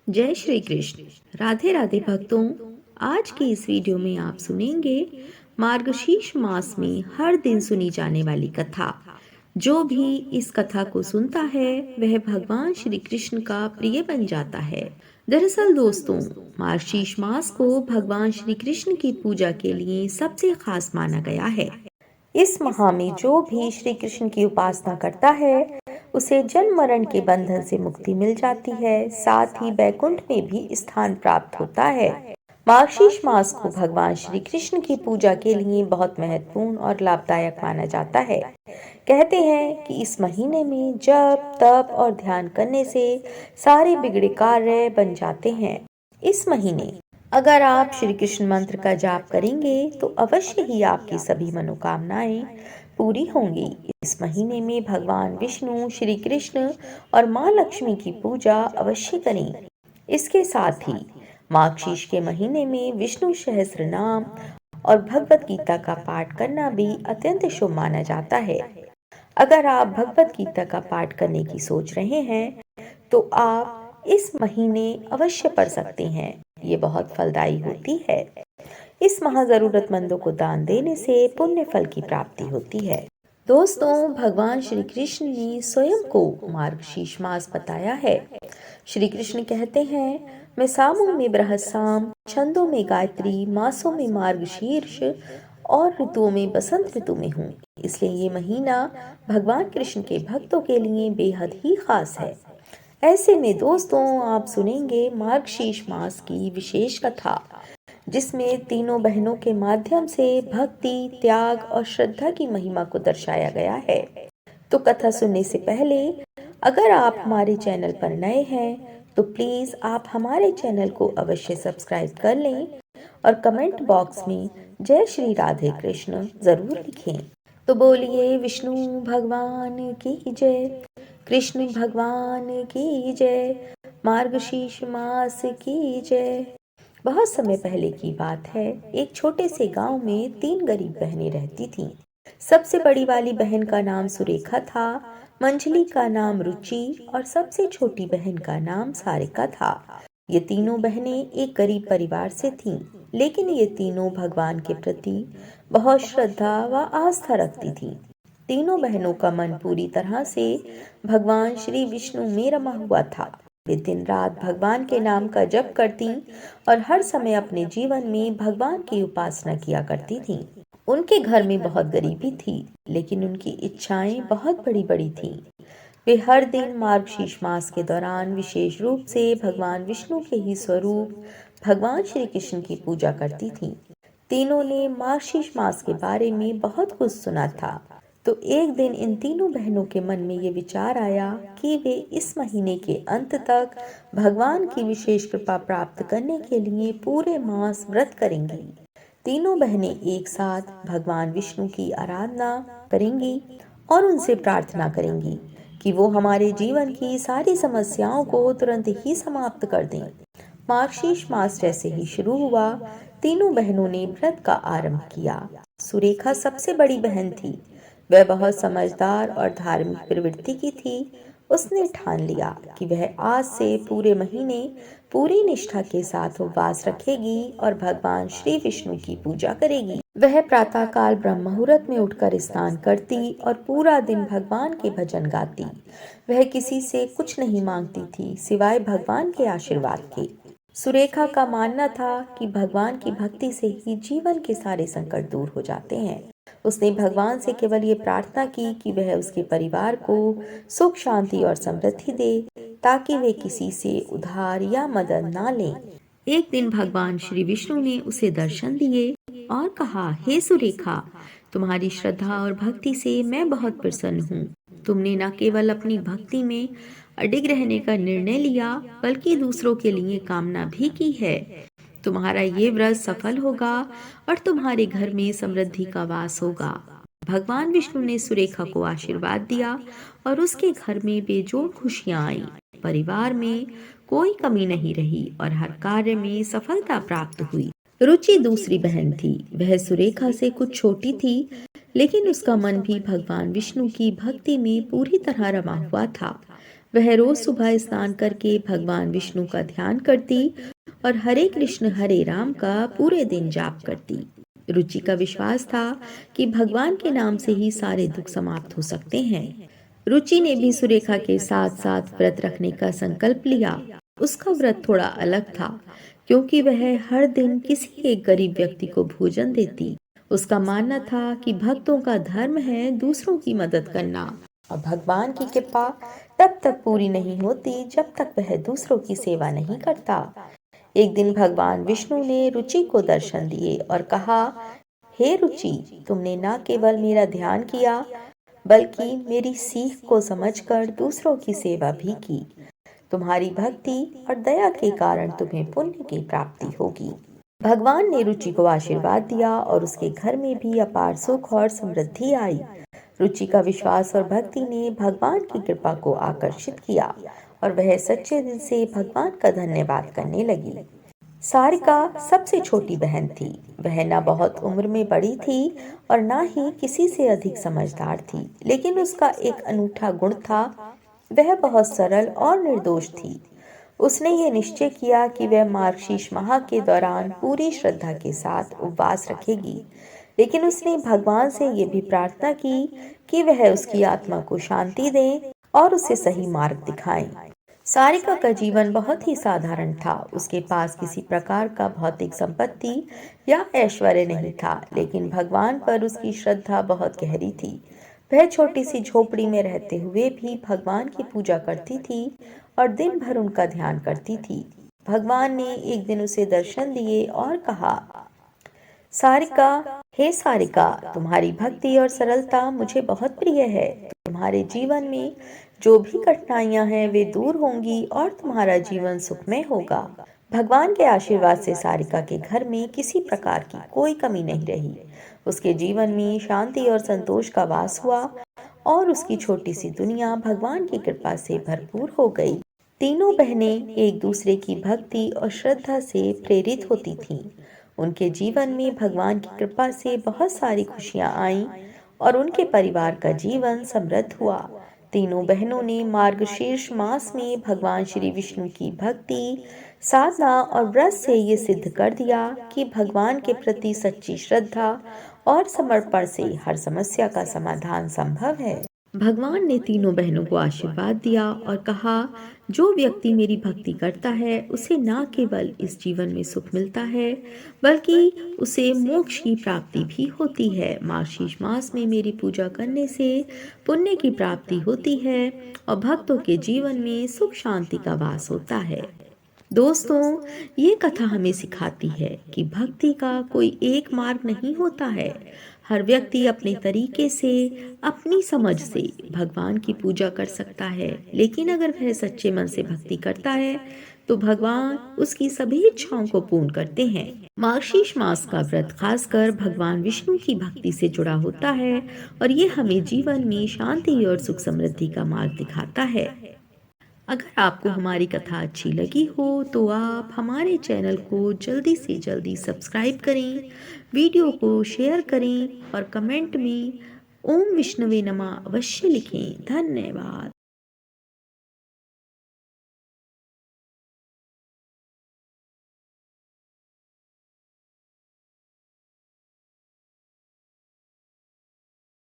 जय श्री कृष्ण। राधे राधे भक्तों। आज की इस वीडियो में आप सुनेंगे मार्गशीर्ष मास में हर दिन सुनी जाने वाली कथा। जो भी इस कथा को सुनता है वह भगवान श्री कृष्ण का प्रिय बन जाता है। दरअसल दोस्तों, मार्गशीर्ष मास को भगवान श्री कृष्ण की पूजा के लिए सबसे खास माना गया है। इस माह में जो भी श्री कृष्ण की उपासना करता है उसे जन्म मरण के बंधन से मुक्ति मिल जाती है, साथ ही बैकुंठ में भी स्थान प्राप्त होता है। मार्गशीर्ष मास को भगवान श्री कृष्ण की पूजा के लिए बहुत महत्वपूर्ण और लाभदायक माना जाता है। कहते हैं कि इस महीने में जप, तप और ध्यान करने से सारे बिगड़े कार्य बन जाते हैं। इस महीने अगर आप श्री कृष्ण मंत्र का जाप करेंगे तो अवश्य ही आपकी सभी मनोकामनाएं पूरी होंगी। इस महीने में भगवान विष्णु, श्री कृष्ण और माँ लक्ष्मी की पूजा अवश्य करें। इसके साथ ही मार्गशीर्ष के महीने में विष्णु सहस्त्र नाम और भगवत गीता का पाठ करना भी अत्यंत शुभ माना जाता है। अगर आप भगवत गीता का पाठ करने की सोच रहे हैं तो आप इस महीने अवश्य पढ़ सकते हैं। ये बहुत फलदायी होती है। इस माह जरूरतमंदों को दान देने से पुण्य फल की प्राप्ति होती है। दोस्तों, भगवान श्री कृष्ण ने स्वयं को मार्गशीर्ष मास बताया है। श्री कृष्ण कहते हैं, मैं सामों में बृहस्साम, छंदों में गायत्री, मासों में मार्गशीर्ष और ऋतुओं में बसंत ऋतु में हूँ। इसलिए ये महीना भगवान कृष्ण के भक्तों के लिए बेहद ही खास है। ऐसे में दोस्तों, आप सुनेंगे मार्गशीर्ष मास की विशेष कथा, जिसमें तीनों बहनों के माध्यम से भक्ति, त्याग और श्रद्धा की महिमा को दर्शाया गया है। तो कथा सुनने से पहले अगर आप हमारे चैनल पर नए हैं तो प्लीज आप हमारे चैनल को अवश्य सब्सक्राइब कर लें और कमेंट बॉक्स में जय श्री राधे कृष्ण जरूर लिखें। तो बोलिए विष्णु भगवान की जय, कृष्ण भगवान की जय, मार्गशीर्ष मास की जय। बहुत समय पहले की बात है। एक छोटे से गांव में 3 गरीब बहनें रहती थीं। सबसे बड़ी वाली बहन का नाम सुरेखा था, मंझली का नाम रुचि और सबसे छोटी बहन का नाम सारिका था। ये तीनों बहनें एक गरीब परिवार से थीं, लेकिन ये तीनों भगवान के प्रति बहुत श्रद्धा व आस्था रखती थीं। तीनों बहनों का मन पूरी तरह से भगवान श्री विष्णु में रमा हुआ था। वे दिन रात भगवान के नाम का जप करती और हर समय अपने जीवन में भगवान की उपासना किया करती थीं। उनके घर में बहुत गरीबी थी, लेकिन उनकी इच्छाएं बहुत बड़ी बड़ी थीं। वे हर दिन मार्गशीर्ष मास के दौरान विशेष रूप से भगवान विष्णु के ही स्वरूप भगवान श्री कृष्ण की पूजा करती थीं। तीनों ने मार्गशीर्ष मास के बारे में बहुत कुछ सुना था। तो एक दिन इन तीनों बहनों के मन में ये विचार आया कि वे इस महीने के अंत तक भगवान की विशेष कृपा प्राप्त करने के लिए पूरे मास व्रत करेंगी। तीनों बहनें एक साथ भगवान विष्णु की आराधना करेंगी और उनसे प्रार्थना करेंगी कि वो हमारे जीवन की सारी समस्याओं को तुरंत ही समाप्त कर दें। मार्गशीर्ष मास जैसे ही शुरू हुआ, तीनों बहनों ने व्रत का आरंभ किया। सुरेखा सबसे बड़ी बहन थी। वह बहुत समझदार और धार्मिक प्रवृत्ति की थी। उसने ठान लिया कि वह आज से पूरे महीने पूरी निष्ठा के साथ उपवास रखेगी और भगवान श्री विष्णु की पूजा करेगी। वह प्रातःकाल ब्रह्म मुहूर्त में उठकर स्नान करती और पूरा दिन भगवान के भजन गाती। वह किसी से कुछ नहीं मांगती थी सिवाय भगवान के आशीर्वाद के। सुरेखा का मानना था कि भगवान की भक्ति से ही जीवन के सारे संकट दूर हो जाते हैं। उसने भगवान से केवल ये प्रार्थना की कि वह उसके परिवार को सुख, शांति और समृद्धि दे, ताकि वे किसी से उधार या मदद ना लें। एक दिन भगवान श्री विष्णु ने उसे दर्शन दिए और कहा, हे सुरेखा, तुम्हारी श्रद्धा और भक्ति से मैं बहुत प्रसन्न हूँ। तुमने न केवल अपनी भक्ति में अडिग रहने का निर्णय लिया, बल्कि दूसरों के लिए कामना भी की है। तुम्हारा ये व्रत सफल होगा और तुम्हारे घर में समृद्धि का वास होगा। भगवान विष्णु ने सुरेखा को आशीर्वाद दिया और उसके घर में बेजोड़ खुशियां आईं। परिवार में कोई कमी नहीं रही और हर कार्य में सफलता प्राप्त हुई। रुचि दूसरी बहन थी। वह सुरेखा से कुछ छोटी थी, लेकिन उसका मन भी भगवान विष्णु की भक्ति में पूरी तरह रमा हुआ था। वह रोज सुबह स्नान करके भगवान विष्णु का ध्यान करती और हरे कृष्ण हरे राम का पूरे दिन जाप करती। रुचि का विश्वास था कि भगवान के नाम से ही सारे दुख समाप्त हो सकते हैं। रुचि ने भी सुरेखा के साथ साथ व्रत रखने का संकल्प लिया। उसका व्रत थोड़ा अलग था, क्योंकि वह हर दिन किसी एक गरीब व्यक्ति को भोजन देती। उसका मानना था कि भक्तों का धर्म है दूसरों की मदद करना, और भगवान की कृपा तब तक पूरी नहीं होती जब तक वह दूसरों की सेवा नहीं करता। एक दिन भगवान विष्णु ने रुचि को दर्शन दिए और कहा, हे रुचि, तुमने न केवल मेरा ध्यान किया बल्कि मेरी सीख को समझकर दूसरों की सेवा भी की। तुम्हारी भक्ति और दया के कारण तुम्हें पुण्य की प्राप्ति होगी। भगवान ने रुचि को आशीर्वाद दिया और उसके घर में भी अपार सुख और समृद्धि आई। रुचि का विश्वास और भक्ति ने भगवान की कृपा को आकर्षित किया और वह सच्चे दिल से भगवान का धन्यवाद करने लगी। सारिका सबसे छोटी बहन थी। वह न बहुत उम्र में बड़ी थी और न ही किसी से अधिक समझदार थी, लेकिन उसका एक अनूठा गुण था। वह बहुत सरल और निर्दोष थी। उसने ये निश्चय किया कि वह मार्गशीर्ष माह के दौरान पूरी श्रद्धा के साथ उपवास रखेगी, लेकिन उसने भगवान से ये भी प्रार्थना की कि वह उसकी आत्मा को शांति दें और उसे सही मार्ग दिखाएं। सारिका का जीवन बहुत ही साधारण था। उसके पास किसी प्रकार का भौतिक संपत्ति या ऐश्वर्य नहीं था, लेकिन भगवान पर उसकी श्रद्धा बहुत गहरी थी। वह छोटी सी झोपड़ी में रहते हुए भी भगवान की पूजा करती थी और दिन भर उनका ध्यान करती थी। भगवान ने एक दिन उसे दर्शन दिए और कहा, सारिका, हे सारिका, तुम्हारी भक्ति और सरलता मुझे बहुत प्रिय है। तुम्हारे जीवन में जो भी कठिनाइयां हैं वे दूर होंगी और तुम्हारा जीवन सुखमय होगा। भगवान के आशीर्वाद से सारिका के घर में किसी प्रकार की कोई कमी नहीं रही। उसके जीवन में शांति और संतोष का वास हुआ और उसकी छोटी सी दुनिया भगवान की कृपा से भरपूर हो गई। तीनों बहनें एक दूसरे की भक्ति और श्रद्धा से प्रेरित होती थीं। उनके जीवन में भगवान की कृपा से बहुत सारी खुशियां आईं और उनके परिवार का जीवन समृद्ध हुआ। तीनों बहनों ने मार्गशीर्ष मास में भगवान श्री विष्णु की भक्ति, साधना और व्रत से ये सिद्ध कर दिया कि भगवान के प्रति सच्ची श्रद्धा और समर्पण से हर समस्या का समाधान संभव है। भगवान ने तीनों बहनों को आशीर्वाद दिया और कहा, जो व्यक्ति मेरी भक्ति करता है उसे न केवल इस जीवन में सुख मिलता है बल्कि उसे मोक्ष की प्राप्ति भी होती है। मार्गशीर्ष मास में मेरी पूजा करने से पुण्य की प्राप्ति होती है और भक्तों के जीवन में सुख शांति का वास होता है। दोस्तों, ये कथा हमें सिखाती है कि भक्ति का कोई एक मार्ग नहीं होता है। हर व्यक्ति अपने तरीके से, अपनी समझ से भगवान की पूजा कर सकता है, लेकिन अगर वह सच्चे मन से भक्ति करता है तो भगवान उसकी सभी इच्छाओं को पूर्ण करते हैं। मार्गशीर्ष मास का व्रत खासकर भगवान विष्णु की भक्ति से जुड़ा होता है और ये हमें जीवन में शांति और सुख समृद्धि का मार्ग दिखाता है। अगर आपको हमारी कथा अच्छी लगी हो तो आप हमारे चैनल को जल्दी से जल्दी सब्सक्राइब करें, वीडियो को शेयर करें और कमेंट में ओम विष्णुवे नमः अवश्य लिखें। धन्यवाद।